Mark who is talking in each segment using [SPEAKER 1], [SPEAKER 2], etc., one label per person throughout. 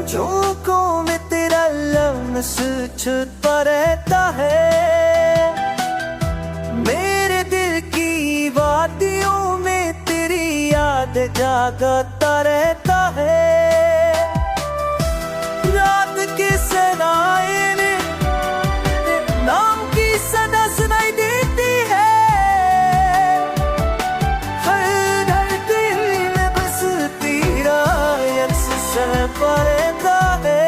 [SPEAKER 1] झोंकों में तेरा लम्स छुपा रहता है, मेरे दिल की वादियों में तेरी याद जागता रहता है। रात के सराय में नाम की सदा सुनाई देती है, हर दिल में बस तेरा अक्स सर पर रहता है।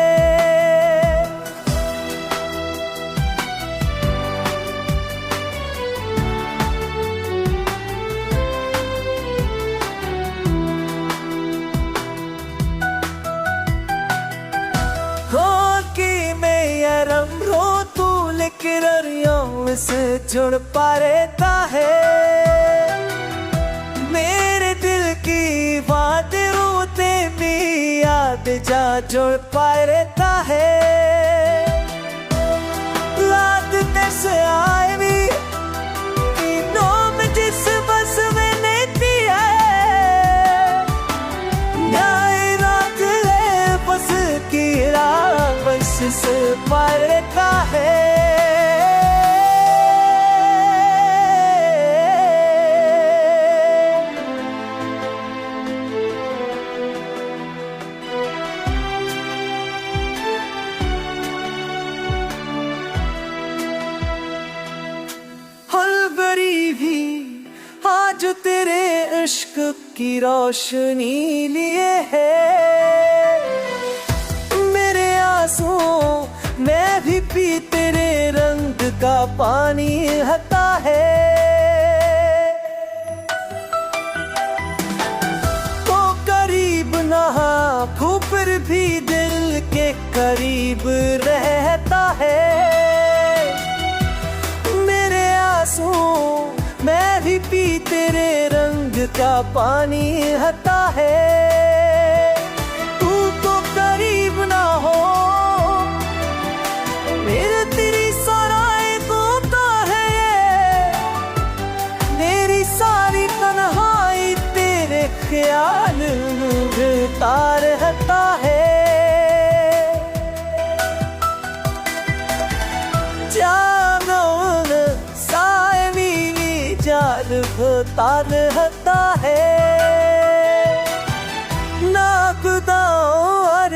[SPEAKER 1] से जुड़ रहता है, मेरे दिल की बातें भी याद जा जुड़ रहता है। रात कैसे आए भी में जिस बस में लेती है, न्याय रात ले बस की रात बस से पार रहता है। आज तेरे इश्क की रोशनी लिए है, मेरे आंसुओं मैं भी पी तेरे रंग का पानी हता है। तो करीब ना हो फिर भी दिल के करीब रहता है, मेरे आंसुओं मैं भी पी तेरे रंग का पानी हता है। तू तो करीब ना हो मेरे तेरी सराय तोता है ये, मेरी सारी तन्हाई तेरे ख्याल गिरता रहता है। होता रहता है, नाकदार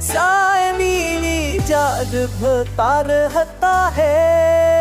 [SPEAKER 1] सायनी जाद होता रहता है।